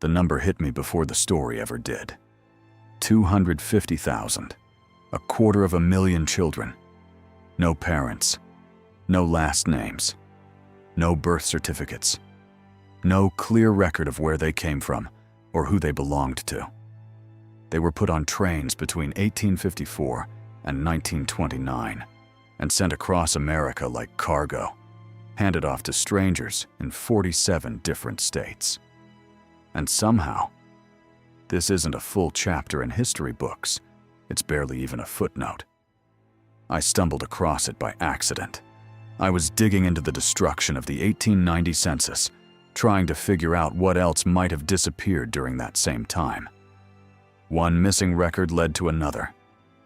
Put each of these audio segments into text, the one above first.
The number hit me before the story ever did. 250,000. 250,000 children. No parents. No last names. No birth certificates. No clear record of where they came from or who they belonged to. They were put on trains between 1854 and 1929 and sent across America like cargo, handed off to strangers in 47 different states. And somehow, this isn't a full chapter in history books. It's barely even a footnote. I stumbled across it by accident. I was digging into the destruction of the 1890 census, trying to figure out what else might have disappeared during that same time. One missing record led to another,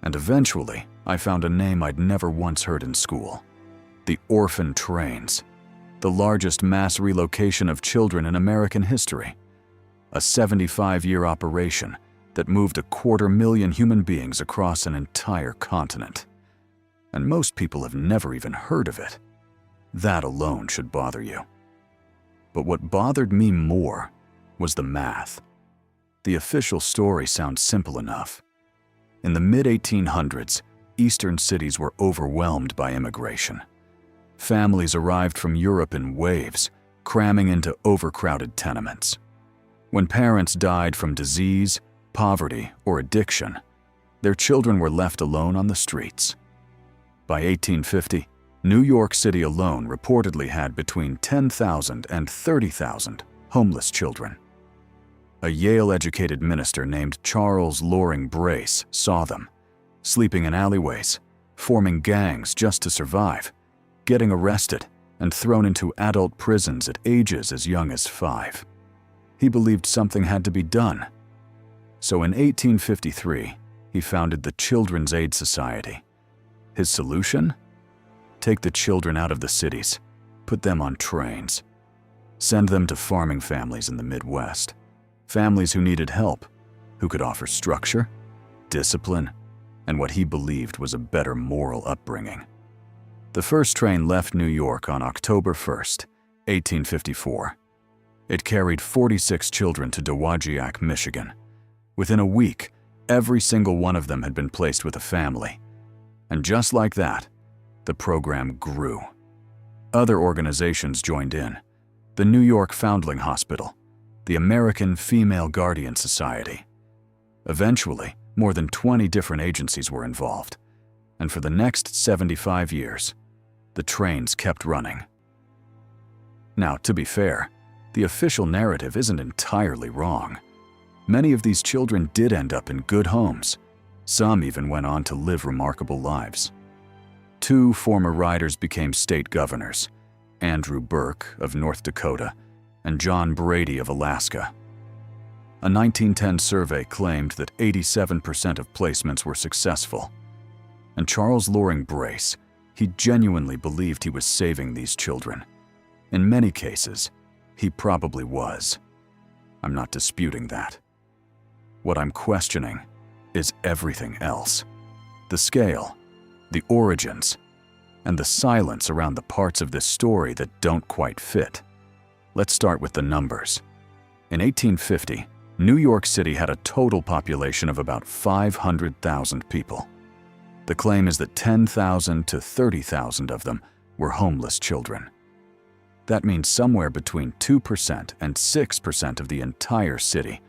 and eventually I found a name I'd never once heard in school: the Orphan Trains, the largest mass relocation of children in American history. A 75-year operation that moved 250,000 human beings across an entire continent. And most people have never even heard of it. That alone should bother you. But what bothered me more was the math. The official story sounds simple enough. In the mid-1800s, eastern cities were overwhelmed by immigration. Families arrived from Europe in waves, cramming into overcrowded tenements. When parents died from disease, poverty, or addiction, their children were left alone on the streets. By 1850, New York City alone reportedly had between 10,000 and 30,000 homeless children. A Yale-educated minister named Charles Loring Brace saw them, sleeping in alleyways, forming gangs just to survive, getting arrested, and thrown into adult prisons at ages as young as 5. He believed something had to be done. So in 1853, he founded the Children's Aid Society. His solution? Take the children out of the cities, put them on trains, send them to farming families in the Midwest, families who needed help, who could offer structure, discipline, and what he believed was a better moral upbringing. The first train left New York on October 1st, 1854. It carried 46 children to Dowagiac, Michigan. Within a week, every single one of them had been placed with a family. And just like that, the program grew. Other organizations joined in: the New York Foundling Hospital, the American Female Guardian Society. Eventually, more than 20 different agencies were involved, and for the next 75 years, the trains kept running. Now, to be fair, the official narrative isn't entirely wrong. Many of these children did end up in good homes. Some even went on to live remarkable lives. 2 former riders became state governors: Andrew Burke of North Dakota and John Brady of Alaska. A 1910 survey claimed that 87% of placements were successful. And Charles Loring Brace, he genuinely believed he was saving these children. In many cases, he probably was. I'm not disputing that. What I'm questioning is everything else: the scale, the origins, and the silence around the parts of this story that don't quite fit. Let's start with the numbers. In 1850, New York City had a total population of about 500,000 people. The claim is that 10,000 to 30,000 of them were homeless children. That means somewhere between 2% and 6% of the entire city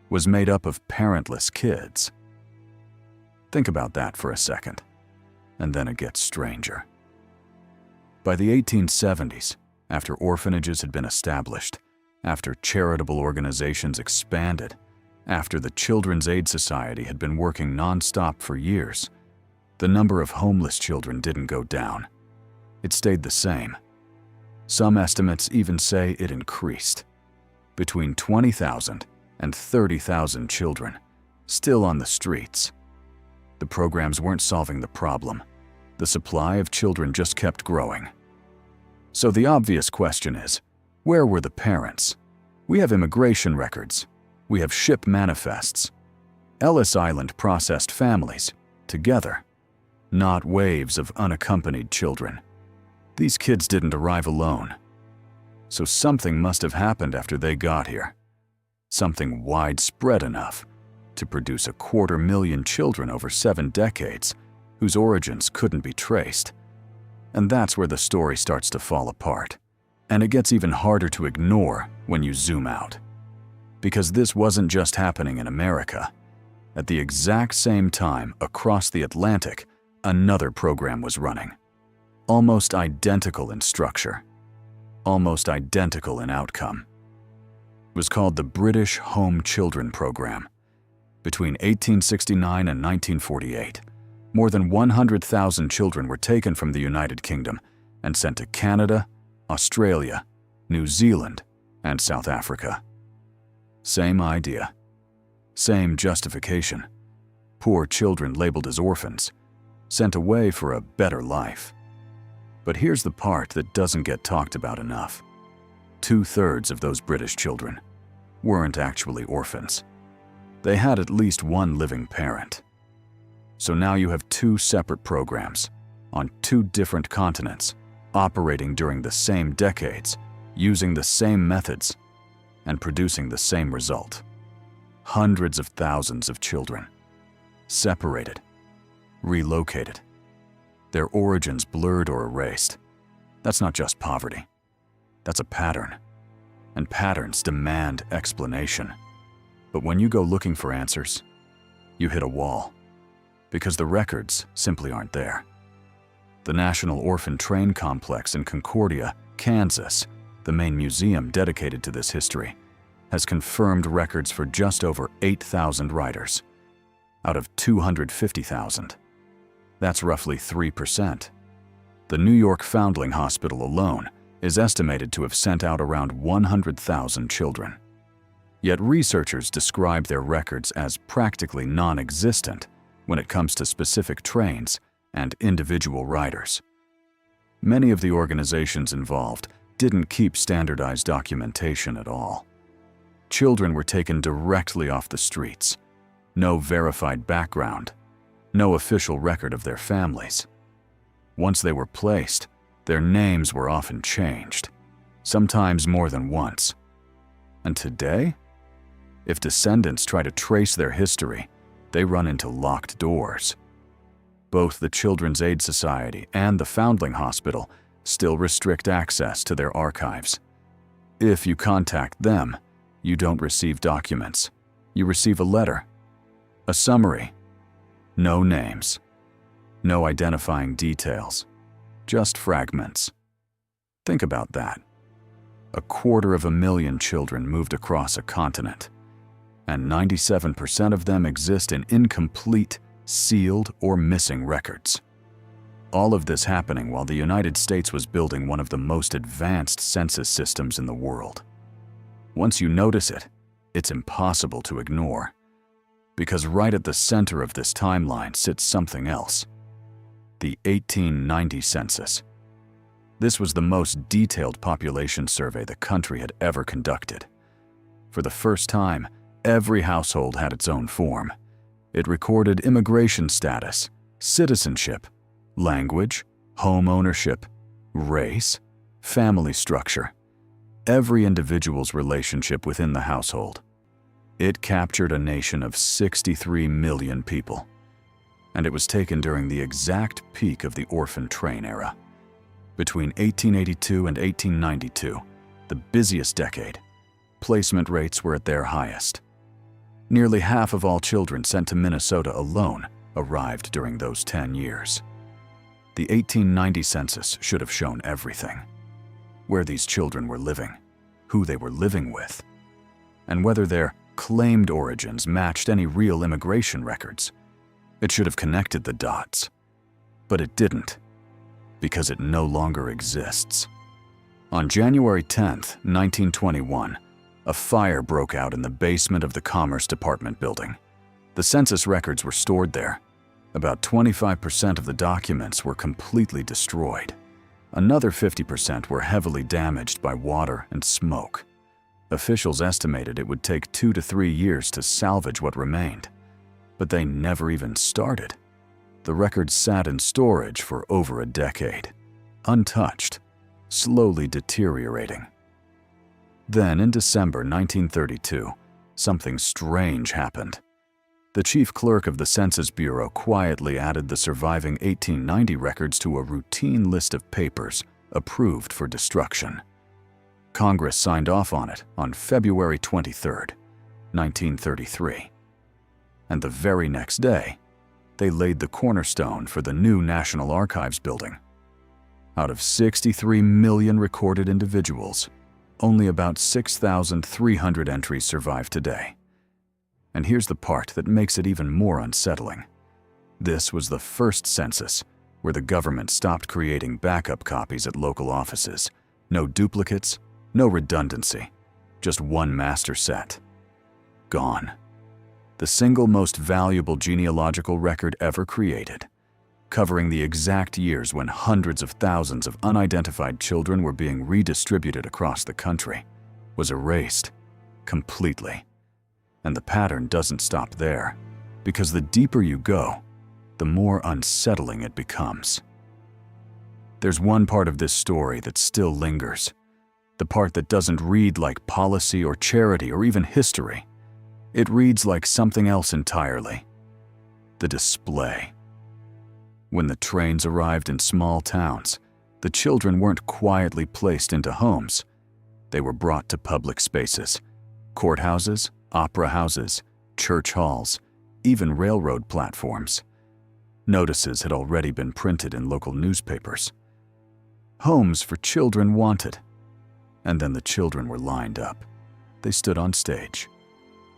was made up of parentless kids. Think about that for a second, and then it gets stranger. By the 1870s, after orphanages had been established, after charitable organizations expanded, after the Children's Aid Society had been working nonstop for years, the number of homeless children didn't go down. It stayed the same. Some estimates even say it increased. Between 20,000 and 30,000 children, still on the streets. The programs weren't solving the problem. The supply of children just kept growing. So the obvious question is, where were the parents? We have immigration records. We have ship manifests. Ellis Island processed families, together, not waves of unaccompanied children. These kids didn't arrive alone. So something must have happened after they got here. something widespread enough to produce 250,000 children over 7 decades whose origins couldn't be traced. And that's where the story starts to fall apart. And it gets even harder to ignore when you zoom out. Because this wasn't just happening in America. At the exact same time, across the Atlantic, another program was running. Almost identical in structure. Almost identical in outcome. It was called the British Home Children Program. Between 1869 and 1948, more than 100,000 children were taken from the United Kingdom and sent to Canada, Australia, New Zealand, and South Africa. Same idea. Same justification. Poor children labeled as orphans, sent away for a better life. But here's the part that doesn't get talked about enough. 2/3 of those British children weren't actually orphans. They had at least one living parent. So now you have 2 separate programs on 2 different continents, operating during the same decades, using the same methods, and producing the same result. Hundreds of thousands of children, separated, relocated, their origins blurred or erased. That's not just poverty. That's a pattern. And patterns demand explanation. But when you go looking for answers, you hit a wall. Because the records simply aren't there. The National Orphan Train Complex in Concordia, Kansas, the main museum dedicated to this history, has confirmed records for just over 8,000 riders, out of 250,000. That's roughly 3%. The New York Foundling Hospital alone is estimated to have sent out around 100,000 children. Yet researchers describe their records as practically non-existent when it comes to specific trains and individual riders. Many of the organizations involved didn't keep standardized documentation at all. Children were taken directly off the streets. No verified background, no official record of their families. Once they were placed, their names were often changed, sometimes more than once. And today, if descendants try to trace their history, they run into locked doors. Both the Children's Aid Society and the Foundling Hospital still restrict access to their archives. If you contact them, you don't receive documents. You receive a letter, a summary, no names, no identifying details, just fragments. Think about that. 250,000 children moved across a continent, and 97% of them exist in incomplete, sealed, or missing records. All of this happening while the United States was building one of the most advanced census systems in the world. Once you notice it, it's impossible to ignore. Because right at the center of this timeline sits something else. The 1890 census. This was the most detailed population survey the country had ever conducted. For the first time, every household had its own form. It recorded immigration status, citizenship, language, home ownership, race, family structure, every individual's relationship within the household. It captured a nation of 63 million people, and it was taken during the exact peak of the Orphan Train era. Between 1882 and 1892, the busiest decade, placement rates were at their highest. Nearly half of all children sent to Minnesota alone arrived during those 10 years. The 1890 census should have shown everything. Where these children were living, who they were living with, and whether their claimed origins matched any real immigration records. It should have connected the dots. But it didn't, because it no longer exists. On January 10th, 1921, a fire broke out in the basement of the Commerce Department building. The census records were stored there. About 25% of the documents were completely destroyed. Another 50% were heavily damaged by water and smoke. Officials estimated it would take 2 to 3 years to salvage what remained. But they never even started. The records sat in storage for over a decade, untouched, slowly deteriorating. Then, in December 1932, something strange happened. The chief clerk of the Census Bureau quietly added the surviving 1890 records to a routine list of papers approved for destruction. Congress signed off on it on February 23, 1933. And the very next day, they laid the cornerstone for the new National Archives building. Out of 63 million recorded individuals, only about 6,300 entries survive today. And here's the part that makes it even more unsettling. This was the first census where the government stopped creating backup copies at local offices. No duplicates, no redundancy, just one master set. Gone. The single most valuable genealogical record ever created, covering the exact years when hundreds of thousands of unidentified children were being redistributed across the country, was erased completely. And the pattern doesn't stop there, because the deeper you go, the more unsettling it becomes. There's one part of this story that still lingers, the part that doesn't read like policy or charity or even history. It reads like something else entirely: the display. When the trains arrived in small towns, the children weren't quietly placed into homes. They were brought to public spaces, courthouses, opera houses, church halls, even railroad platforms. Notices had already been printed in local newspapers. Homes for children wanted. And then the children were lined up. They stood on stage.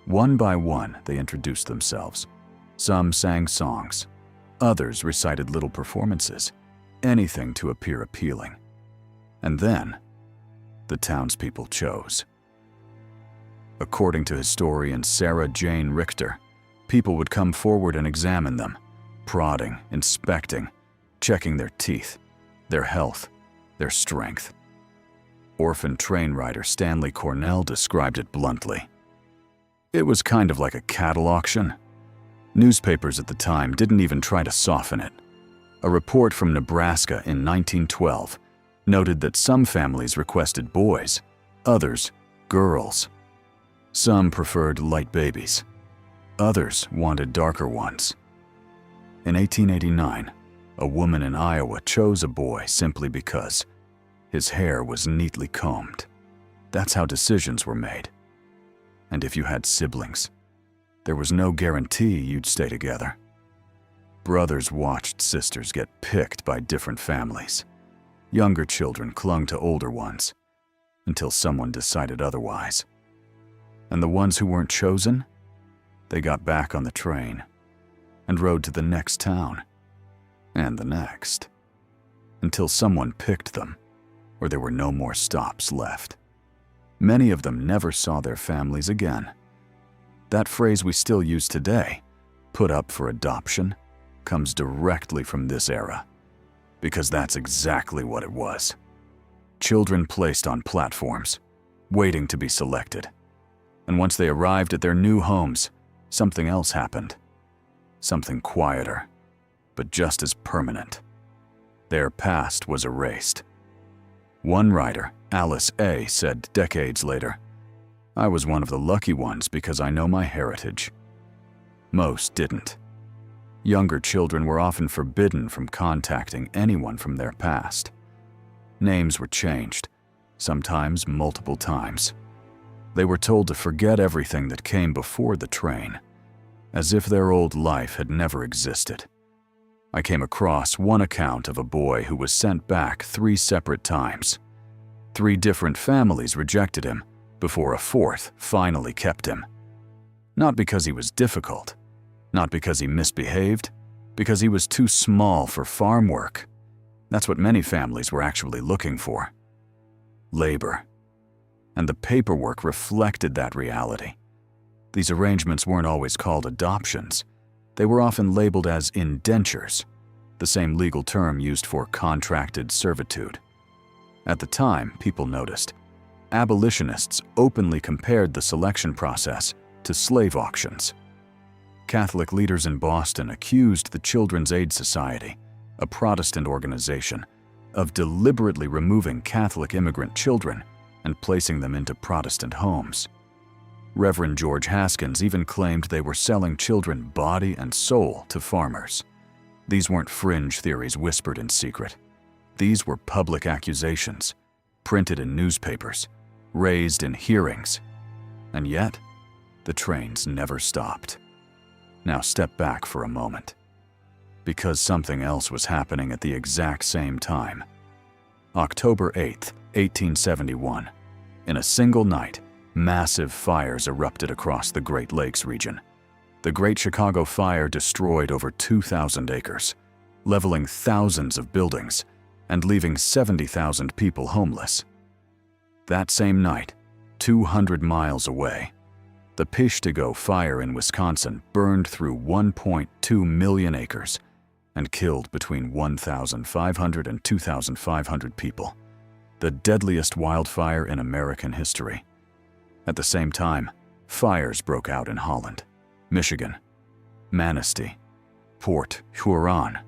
One by one, they introduced themselves. Some sang songs. Others recited little performances, anything to appear appealing. And then, the townspeople chose. According to historian Sarah Jane Richter, people would come forward and examine them, prodding, inspecting, checking their teeth, their health, their strength. Orphan Train writer Stanley Cornell described it bluntly. It was kind of like a cattle auction. Newspapers at the time didn't even try to soften it. A report from Nebraska in 1912 noted that some families requested boys, others girls. Some preferred light babies. Others wanted darker ones. In 1889, a woman in Iowa chose a boy simply because his hair was neatly combed. That's how decisions were made. And if you had siblings, there was no guarantee you'd stay together. Brothers watched sisters get picked by different families. Younger children clung to older ones until someone decided otherwise. And the ones who weren't chosen, they got back on the train and rode to the next town and the next until someone picked them or there were no more stops left. Many of them never saw their families again. That phrase we still use today, put up for adoption, comes directly from this era, because that's exactly what it was. Children placed on platforms, waiting to be selected. And once they arrived at their new homes, something else happened. Something quieter, but just as permanent. Their past was erased. One writer, Alice A., said decades later, "I was one of the lucky ones because I know my heritage." Most didn't. Younger children were often forbidden from contacting anyone from their past. Names were changed, sometimes multiple times. They were told to forget everything that came before the train, as if their old life had never existed. I came across one account of a boy who was sent back 3 separate times. 3 different families rejected him before a 4th finally kept him. Not because he was difficult, not because he misbehaved, because he was too small for farm work. That's what many families were actually looking for. Labor. And the paperwork reflected that reality. These arrangements weren't always called adoptions. They were often labeled as indentures, the same legal term used for contracted servitude. At the time, people noticed. Abolitionists openly compared the selection process to slave auctions. Catholic leaders in Boston accused the Children's Aid Society, a Protestant organization, of deliberately removing Catholic immigrant children and placing them into Protestant homes. Reverend George Haskins even claimed they were selling children body and soul to farmers. These weren't fringe theories whispered in secret. These were public accusations, printed in newspapers, raised in hearings. And yet, the trains never stopped. Now step back for a moment. Because something else was happening at the exact same time. October 8th, 1871. In a single night, massive fires erupted across the Great Lakes region. The Great Chicago Fire destroyed over 2,000 acres, leveling thousands of buildings and leaving 70,000 people homeless. That same night, 200 miles away, the Peshtigo Fire in Wisconsin burned through 1.2 million acres and killed between 1,500 and 2,500 people, the deadliest wildfire in American history. At the same time, fires broke out in Holland, Michigan, Manistee, Port Huron.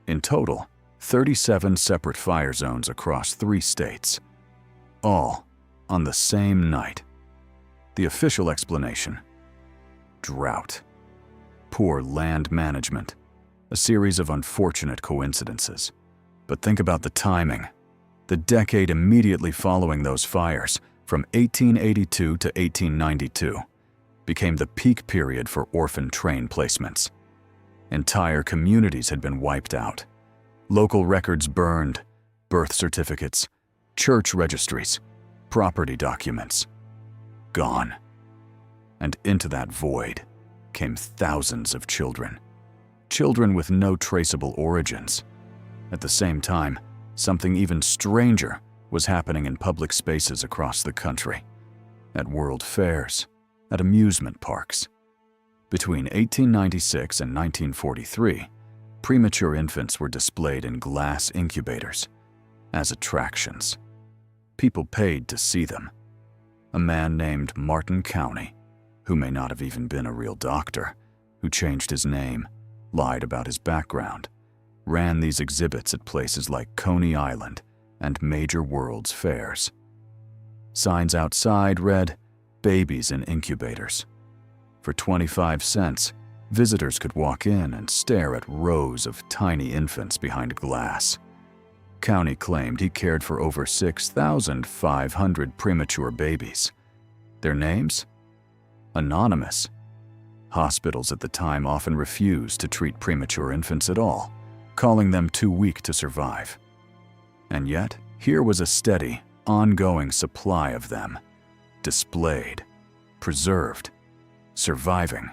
In total, 37 separate fire zones across 3 states, all on the same night. The official explanation: drought, poor land management, a series of unfortunate coincidences. But think about the timing. The decade immediately following those fires, from 1882 to 1892, became the peak period for orphan train placements. Entire communities had been wiped out. Local records burned, birth certificates, church registries, property documents, gone. And into that void came thousands of children. Children with no traceable origins. At the same time, something even stranger was happening in public spaces across the country. At world fairs, at amusement parks. Between 1896 and 1943, premature infants were displayed in glass incubators as attractions. People paid to see them. A man named Martin County, who may not have even been a real doctor, who changed his name, lied about his background, ran these exhibits at places like Coney Island and major world's fairs. Signs outside read, "Babies in incubators." For 25 cents, visitors could walk in and stare at rows of tiny infants behind glass. County claimed he cared for over 6,500 premature babies. Their names? Anonymous. Hospitals at the time often refused to treat premature infants at all, calling them too weak to survive. And yet, here was a steady, ongoing supply of them, displayed, preserved, surviving,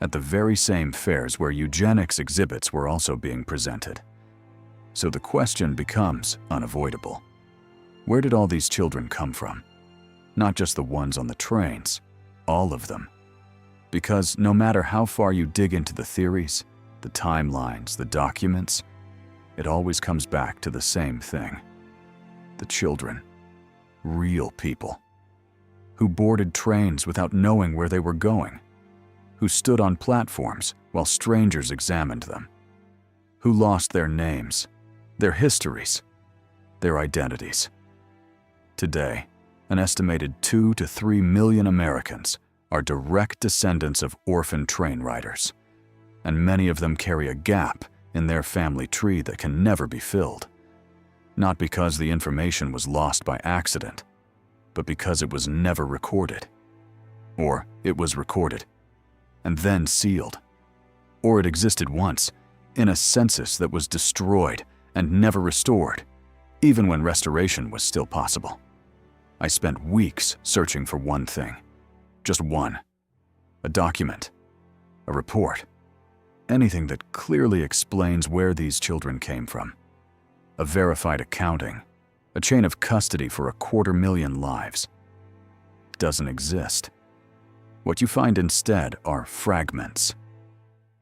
at the very same fairs where eugenics exhibits were also being presented. So the question becomes unavoidable. Where did all these children come from? Not just the ones on the trains, all of them. Because no matter how far you dig into the theories, the timelines, the documents, it always comes back to the same thing. The children, real people, who boarded trains without knowing where they were going, who stood on platforms while strangers examined them, who lost their names, their histories, their identities. Today, an estimated 2 to 3 million Americans are direct descendants of orphan train riders, and many of them carry a gap in their family tree that can never be filled. Not because the information was lost by accident, but because it was never recorded. Or it was recorded and then sealed. Or it existed once in a census that was destroyed and never restored, even when restoration was still possible. I spent weeks searching for one thing. Just one. A document. A report. Anything that clearly explains where these children came from. A verified accounting. A chain of custody for 250,000 lives. Doesn't exist. What you find instead are fragments.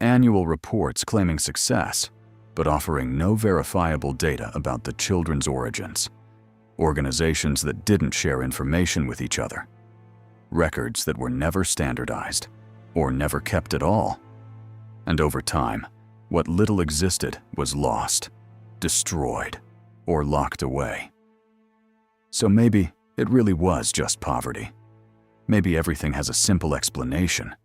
Annual reports claiming success, but offering no verifiable data about the children's origins. Organizations that didn't share information with each other. Records that were never standardized, or never kept at all. And over time, what little existed was lost, destroyed, or locked away. So maybe it really was just poverty. Maybe everything has a simple explanation.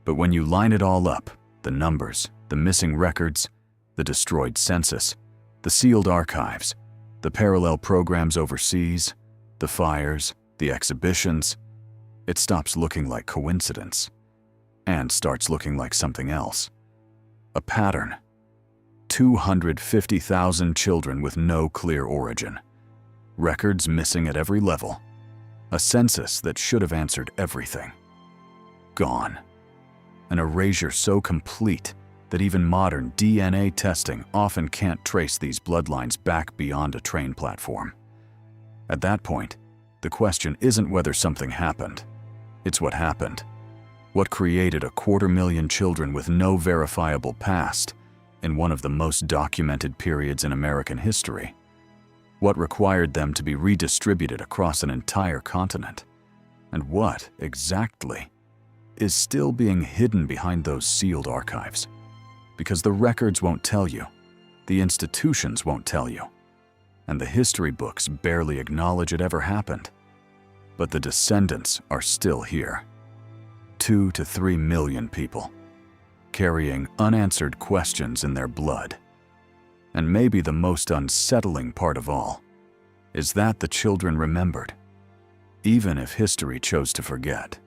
But when you line it all up, the numbers, the missing records, the destroyed census, the sealed archives, the parallel programs overseas, the fires, the exhibitions, it stops looking like coincidence and starts looking like something else. A pattern. 250,000 children with no clear origin. Records missing at every level. A census that should have answered everything. Gone. An erasure so complete that even modern DNA testing often can't trace these bloodlines back beyond a train platform. At that point, the question isn't whether something happened. It's what happened. What created 250,000 children with no verifiable past in one of the most documented periods in American history? What required them to be redistributed across an entire continent? And what, exactly, is still being hidden behind those sealed archives? Because the records won't tell you, the institutions won't tell you, and the history books barely acknowledge it ever happened. But the descendants are still here. 2 to 3 million people, carrying unanswered questions in their blood. And maybe the most unsettling part of all is that the children remembered, even if history chose to forget.